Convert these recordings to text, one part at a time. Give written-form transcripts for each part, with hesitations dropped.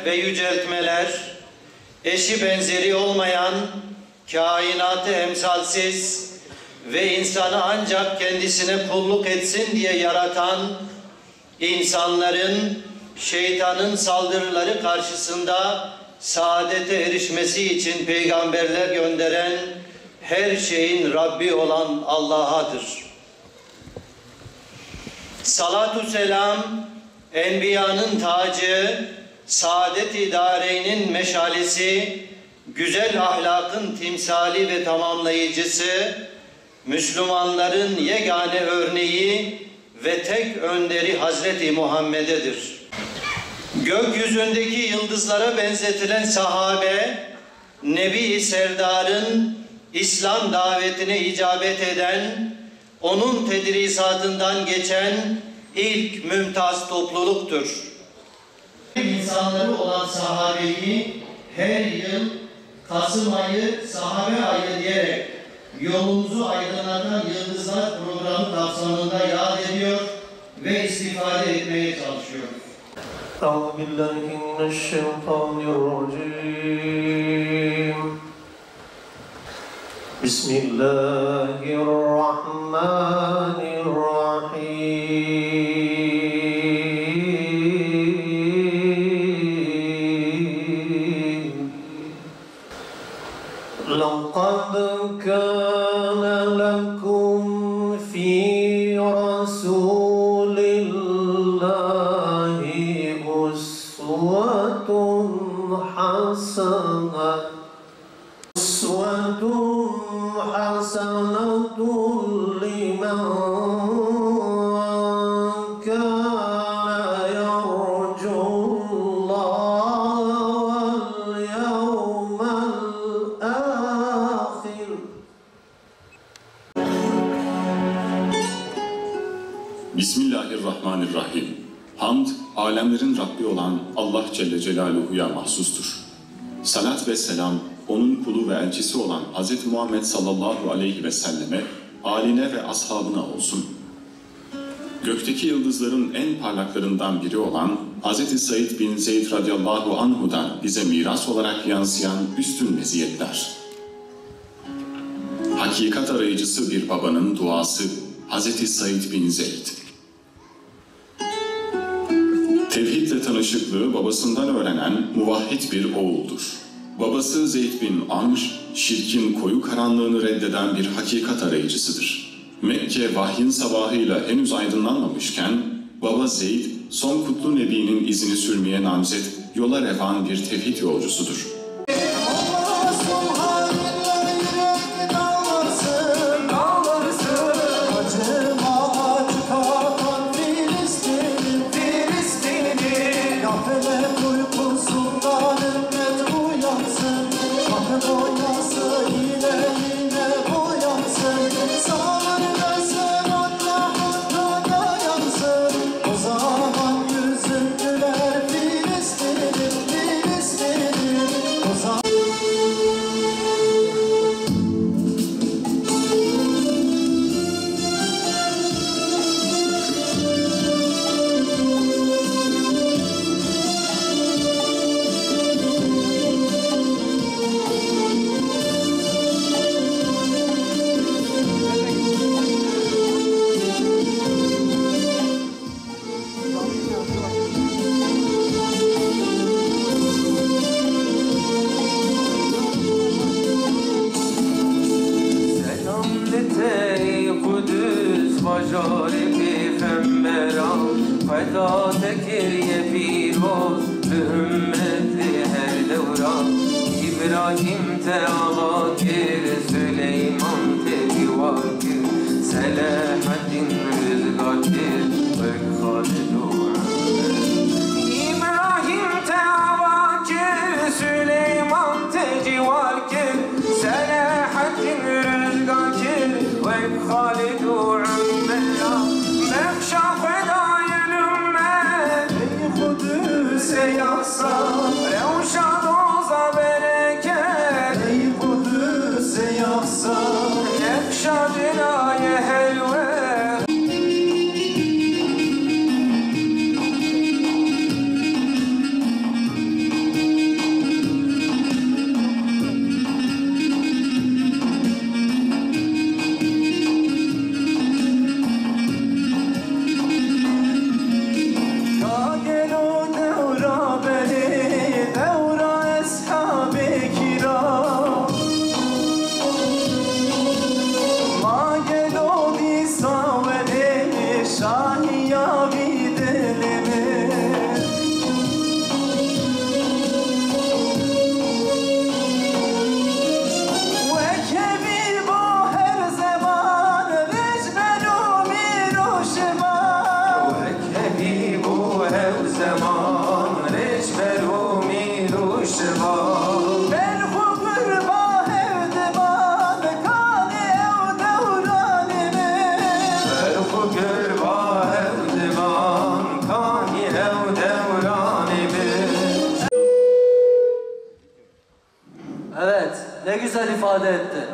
Ve yüceltmeler, eşi benzeri olmayan, kainatı emsalsiz ve insanı ancak kendisine kulluk etsin diye yaratan, insanların şeytanın saldırıları karşısında saadete erişmesi için peygamberler gönderen, her şeyin Rabbi olan Allah'adır. Salatü selam, enbiyanın tacı, saadet-i dâreyn'in meşalesi, güzel ahlakın timsali ve tamamlayıcısı, Müslümanların yegane örneği ve tek önderi Hazreti Muhammed'edir. Gökyüzündeki yıldızlara benzetilen sahabe, Nebi-i Serdar'ın İslam davetine icabet eden, onun tedrisatından geçen ilk mümtaz topluluktur. İnsanları olan sahabeyi her yıl Kasım ayı sahabe ayı diyerek yolumuzu aydınlatan yıldızlar programı kapsamında yad ediyor ve istifade etmeye çalışıyor. Euzubillahimineşşeytanirracim. Bismillahirrahmanirrahim. لقد كان لكم في رسول الله أسوة حسنة لمن كان يرجو الله واليوم الآخر. Bismillahirrahmanirrahim. Hamd, alemlerin Rabbi olan Allah Celle Celaluhu'ya mahsustur. Salat ve selam, onun kulu ve elçisi olan Hz. Muhammed sallallahu aleyhi ve selleme, âline ve ashabına olsun. Gökteki yıldızların en parlaklarından biri olan Hz. Said bin Zeyd radıyallahu anhu'dan bize miras olarak yansıyan üstün meziyetler. Hakikat arayıcısı bir babanın duası Hz. Said bin Zeyd. Tevhidle tanışıklığı babasından öğrenen muvahhid bir oğuldur. Babası Zeyd bin Amr, şirkin koyu karanlığını reddeden bir hakikat arayıcısıdır. Mekke vahyin sabahıyla henüz aydınlanmamışken, baba Zeyd, son kutlu nebinin izini sürmeye namzet, yola revan bir tevhid yolcusudur. Feda tekeriye firoz ümmeti her devran İbrahim Teala kir Süleyman tekivakir Selahaddin rızgakir ve Halidu İbrahim Teala kir Süleyman tekivakir Selahaddin rızgakir ve Halidu Mekşa Revşad oza bereket Ey Kudüs'e yaksa Nekşad ilaye ifade etti.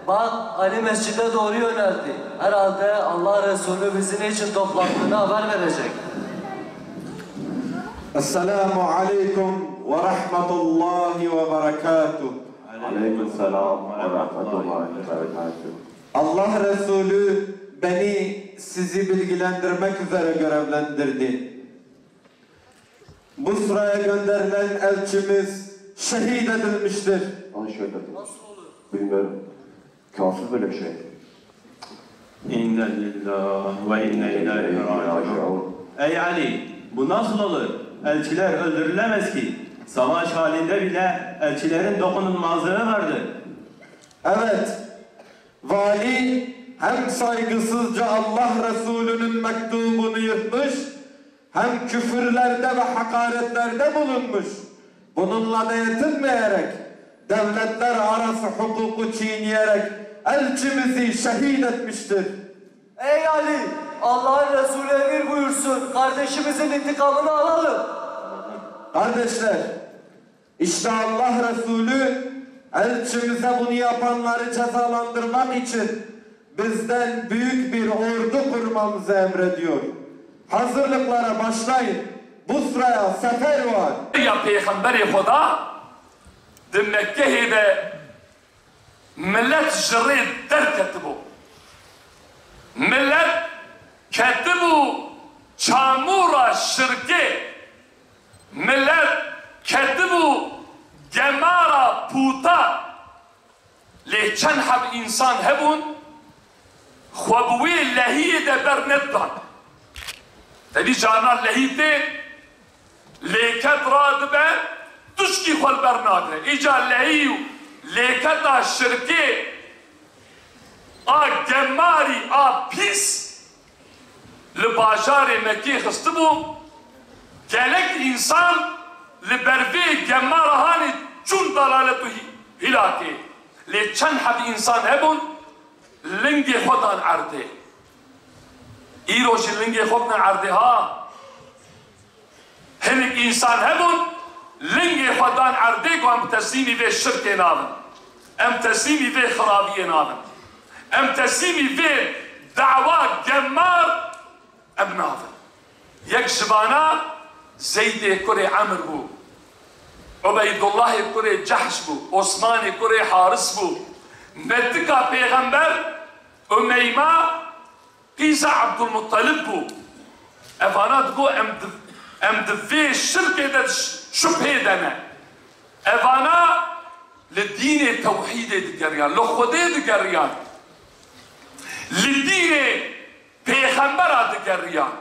Bak Ali mescide doğru yöneldi. Herhalde Allah Resulü bizi ne için toplattığını haber verecek. Esselamu aleyküm ve rahmetullahi ve berekatuh. Aleykümselam ve rahmetullahi ve berekatuh. Allah Resulü beni sizi bilgilendirmek üzere görevlendirdi. Bu sıraya gönderilen elçimiz şehit edilmiştir. Nasıl şöyle dedi? Bilmiyorum. Kafir böyle bir şey. İnne lillahi ve inne ileyhi raciun. Ey Ali, bu nasıl olur? Elçiler öldürülemez ki. Savaş halinde bile elçilerin dokunulmazlığı vardır. Evet, vali hem saygısızca Allah Resulü'nün mektubunu yırtmış, hem küfürlerde ve hakaretlerde bulunmuş. Bununla da yetinmeyerek, devletler arası hukuku çiğneyerek elçimizi şehit etmiştir. Ey Ali! Allah'ın Resulü emir buyursun. Kardeşimizin intikamını alalım. Kardeşler, işte Allah Resulü elçimize bunu yapanları cezalandırmak için bizden büyük bir ordu kurmamızı emrediyor. Hazırlıklara başlayın. Bu sıraya sefer var. Ya Peygamberi Huda di Mekke'yi de millet jiri derk etti bu. Millet ketti bu çamura şirki. Millet ketti bu gemara puta. Li çen hab insan hebun khwabuwi lehiye de bernettan. Tabi canan lehiyde لیکت راد به تشکی خال برنادره ایجا لعیو لیکت شرکه گماری پیس لباجار مکی خسته بو گلک انسان لبروی گمار هانی چون دلالتو هلاکه لی چند حب انسان هبون لنگ خودان عرده ایروش لنگ خودان عرده ها هنگ انسان هبون لنگ خودان عرده کو ام تسلیمی به شرک نابن ام تسلیمی به خرابی نابن ام تسلیمی به دعوا گمار ام نابن یک جبانا زید کره عمر بو عبید الله کره جحش بو عثمان کره حارس بو ندکا پیغمبر امیما قیزا عبدالمطلب بو افانات بو ام دفي الشركة ده شبهه دنا اوانا للدين التوحيد دقريان لخده دقريان للدين پیغمبر دقريان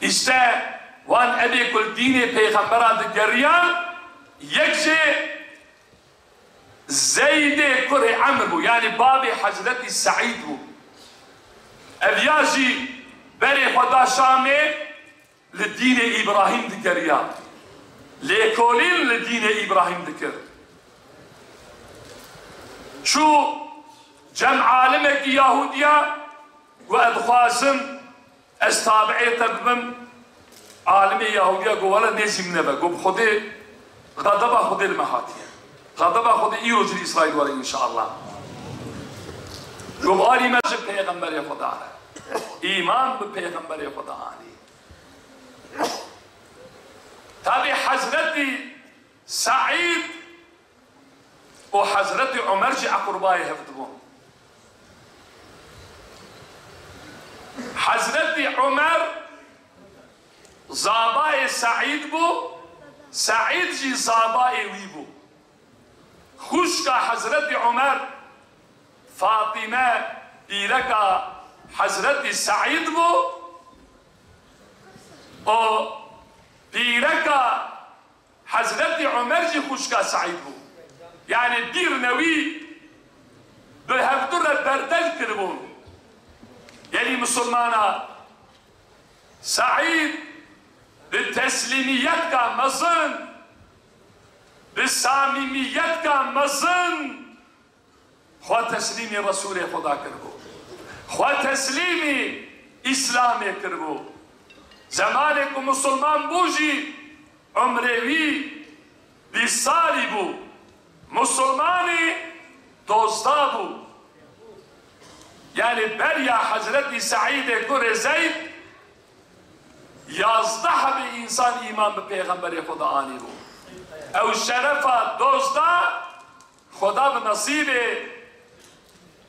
işte وان ابي كل دين پیغمبر دقريان يكشي زيد كره عمر بو يعني بابي حضرت سعيد بو ابياجي بري خدا شامي لدين إبراهيم ذكريا ليكولين لدين إبراهيم ذكر شو جمع عالمك يهوديا وأدخاسم استابعي تقبم عالمي يهوديا قولا نزم نبا قب خدي غضبا خدي المهاتيا غضبا خدي إيروج الإسرائيل ولا إن شاء الله قب آلي مجب پیغمبر خدا إيمان بپیغمبر خدا آلي تابع حضرتي سعيد وحضرتي عمر جاء قرباي هفتبون حضرتي عمر زاباي سعيد بو سعيد جي زاباي ويبو خوشكا حضرتي عمر فاطمة إيركا حضرتي سعيد بو او پیرکا حضرت عمر جی خوشکا سعید بو یعنی دیر نوی به هفتور بردل کربون یعنی مسلمانا سعید به تسلیمیت کا مزن به صمیمیت کا مزن خواہ تسلیم رسول خدا کربو خواہ تسلیم اسلام کربو زمانه که مسلمان بوجی عمروی 20 سالی بو مسلمانی dozda bu. Yani berya Hazreti Sa'id-i Kur Zeyd yazda bir insan iman be Peygamberi Khuda ani bu. Ev şerefa dozda Khuda be nasibi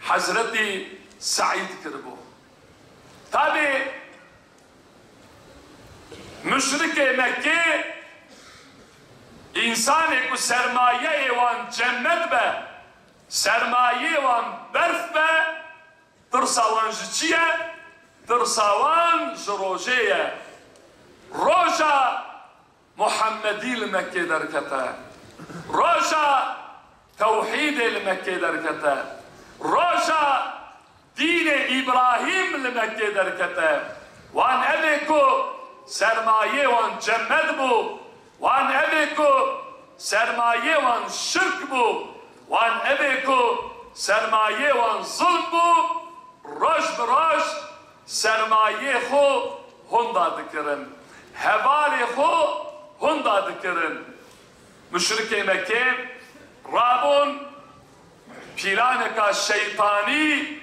Hazreti Sa'id kir bu. Tabi müşrik-i Mekke İnsan ku sermaye evan cennet be, sermaye evan berf be, tırsavan jiciye, tırsavan jirojeye. Roja Muhammedil Mekke derkete, roja tevhid-il Mekke derkete, roja din-i İbrahim Mekke derkete. Van eveku sermaye evan cennet bu. Van ebeku sermaye van şirk bu. Van ebeku sermaye van zulm bu. Roj beroj sermaye xo hunda dikirin. Hevali xo hunda dikirin. Müşrik-i Mekke Rabun pilaneka şeytani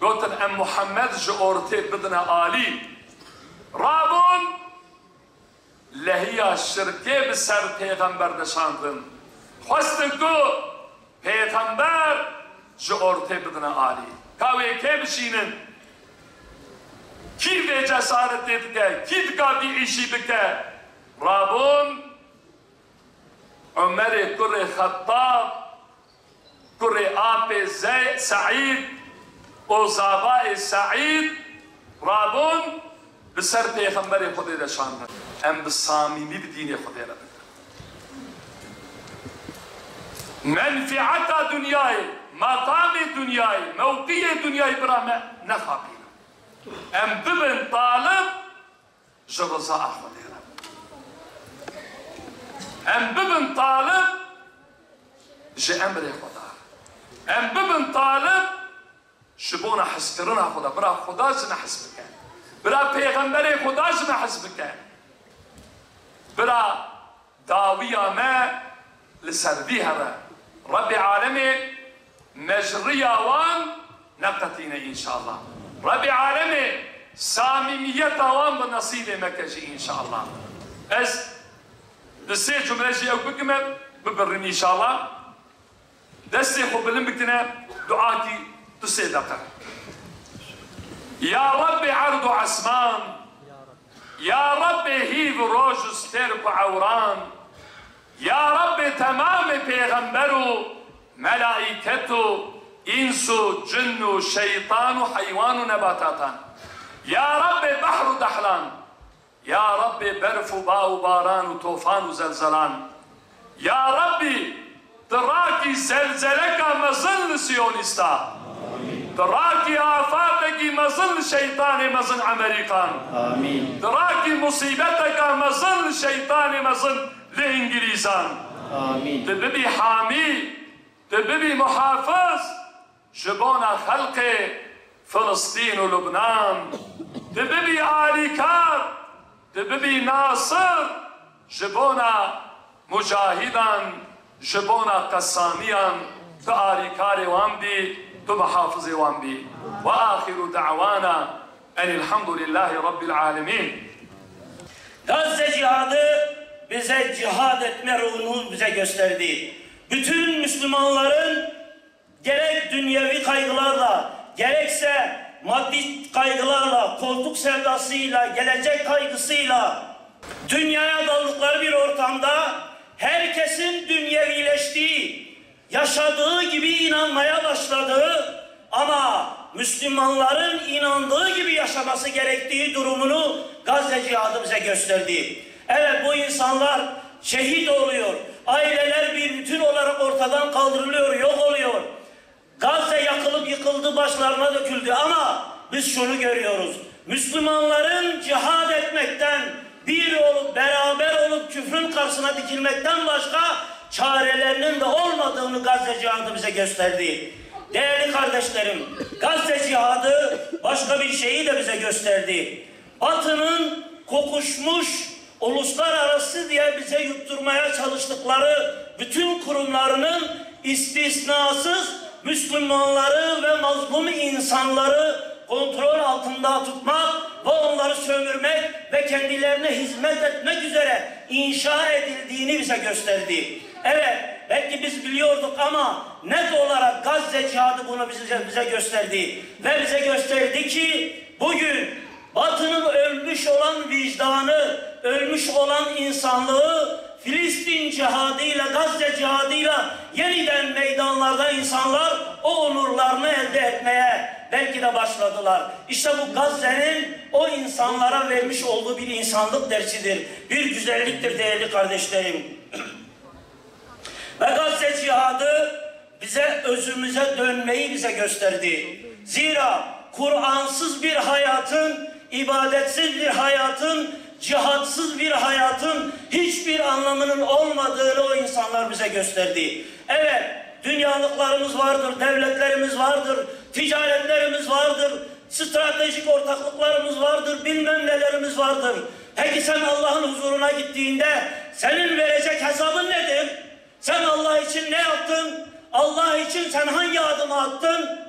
gotin em Muhammed ji orte bidine Ali. Rabun lehiya şirke bi ser peygamber nişandın. Xwestin ku peygamber ji ortê bidine alî. Ka wê kê bişînin? Kî vê cesaretê dike? Kî dika vî îşî bike? Rabûn Ömerê kurê Xettab kurê apê Saîd û zabayê Saîd Rabûn bi ser peygamberê Xwedê de şandin. Em bi samîmî bi dînê Xwedê re bikin. Menfiata dünyayê, makamê dünyayê, mevkiyê dünyayê bira me nexapînin. Em bibin talib ji rıza Xwedê re. Em bibin talib ji emrê Xweda. Em bibin talib ji bona hizkirina Xweda. Bira Xweda ji me hez bike. Bira peygamberê Xweda ji me hez bike. Bira dawiya me li ser vî here. Rabbi alemê mecriya wan neqetîne inşallah. Rabbi alemê samîmiyeta wan bi nasîbê me kecî inşallah. Ez di sê cumle jî ew bikime bibirin inşallah. Destê xwe bilim bikine duakî du sê deqe. Ya Rabbi erd û esman, Ya Rabbi hîv roj û sterk û ewran, Ya Rabbi temamı peygamberu, melaiketu, insu, cinnu, şeytanu, hayvanu, nebatatan. Ya Rabbi bahru dahlan. Ya Rabbi berfu ba'u baranu, tufanu, zelzelan. Ya Rabbi tıraki zelzeleka mazıl siyonista. Tıraki afateki mazıl şeytani mazıl Amerikan. Tıraki musibeteka mazıl şeytani mazıl لإنجليزان تببي حامي تببي محافظ جبونا خلق فلسطين ولبنان تببي آليكار تببي ناصر جبونا مجاهدا جبونا قساميا تآليكار وامبي تمحافظ وامبي وآخر دعوانا أن الحمد لله رب العالمين. Gazze cihadı bize cihad etme ruhunu bize gösterdi. Bütün Müslümanların gerek dünyevi kaygılarla, gerekse maddi kaygılarla, koltuk sevdasıyla, gelecek kaygısıyla dünyaya daldıkları bir ortamda herkesin dünyevileştiği, yaşadığı gibi inanmaya başladığı ama Müslümanların inandığı gibi yaşaması gerektiği durumunu Gazze cihadı bize gösterdi. Evet, bu insanlar şehit oluyor. Aileler bir bütün olarak ortadan kaldırılıyor, yok oluyor. Gazze yakılıp yıkıldı, başlarına döküldü ama biz şunu görüyoruz. Müslümanların cihad etmekten, bir olup, beraber olup küfrün karşısına dikilmekten başka çarelerinin de olmadığını Gazze cihadı bize gösterdi. Değerli kardeşlerim, Gazze cihadı başka bir şeyi de bize gösterdi. Batı'nın kokuşmuş, uluslararası diye bize yutturmaya çalıştıkları bütün kurumlarının istisnasız Müslümanları ve mazlum insanları kontrol altında tutmak ve onları sömürmek ve kendilerine hizmet etmek üzere inşa edildiğini bize gösterdi. Evet, belki biz biliyorduk ama net olarak Gazze cihadı bunu bize gösterdi. Ve bize gösterdi ki bugün Batı'nın ölmüş olan vicdanı, ölmüş olan insanlığı Filistin cihadıyla, Gazze cihadıyla yeniden meydanlarda insanlar o onurlarını elde etmeye belki de başladılar. İşte bu Gazze'nin o insanlara vermiş olduğu bir insanlık dersidir. Bir güzelliktir değerli kardeşlerim. Ve Gazze cihadı bize özümüze dönmeyi bize gösterdi. Zira Kur'ansız bir hayatın, ibadetsiz bir hayatın, cihatsız bir hayatın hiçbir anlamının olmadığını o insanlar bize gösterdi. Evet, dünyalıklarımız vardır, devletlerimiz vardır, ticaretlerimiz vardır, stratejik ortaklıklarımız vardır, bilmem nelerimiz vardır. Peki sen Allah'ın huzuruna gittiğinde senin verecek hesabın nedir? Sen Allah için ne yaptın? Allah için sen hangi adımı attın?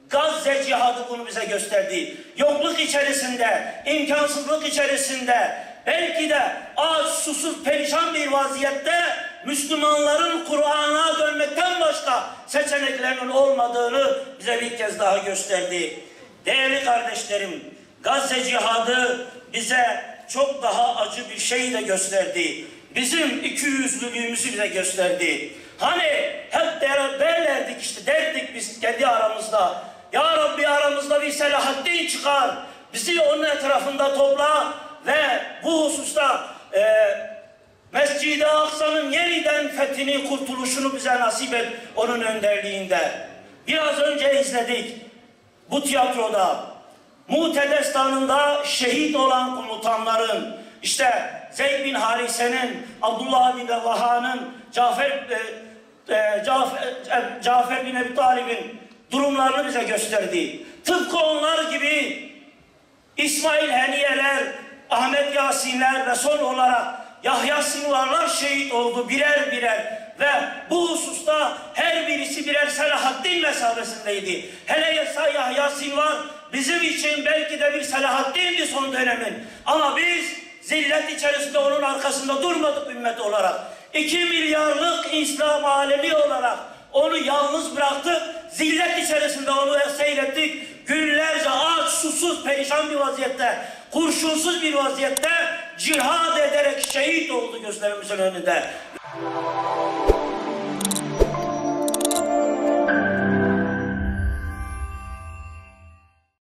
Gazze cihadı bunu bize gösterdi. Yokluk içerisinde, imkansızlık içerisinde, belki de aç, susuz, perişan bir vaziyette Müslümanların Kur'an'a dönmekten başka seçeneklerinin olmadığını bize bir kez daha gösterdi. Değerli kardeşlerim, Gazze cihadı bize çok daha acı bir şey de gösterdi. Bizim ikiyüzlülüğümüzü bize gösterdi. Hani hep derlerdik işte, derdik biz kendi aramızda. Ya Rabbi aramızda bir Selahaddin çıkar. Bizi onun etrafında topla ve bu hususta Mescid-i Aksa'nın yeniden fethini, kurtuluşunu bize nasip et onun önderliğinde. Biraz önce izledik bu tiyatroda. Mu'te destanında şehit olan komutanların, işte Zeyd bin Harise'nin, Abdullah bin Revaha'nın, Cafer bin Ebi Talib'in durumlarını bize gösterdi. Tıpkı onlar gibi İsmail Heniyeler, Ahmet Yasinler ve son olarak Yahya Sinvarlar şehit oldu birer birer ve bu hususta her birisi birer Selahaddin mesabesindeydi. Hele Yahya Sinvar bizim için belki de bir Selahaddin'di son dönemin. Ama biz zillet içerisinde onun arkasında durmadık ümmet olarak. 2 milyarlık İslam alemi olarak onu yalnız bıraktık. Zillet içerisinde onu seyrettik. Günlerce aç, susuz, perişan bir vaziyette, kurşunsuz bir vaziyette cihad ederek şehit oldu gözlerimizin önünde.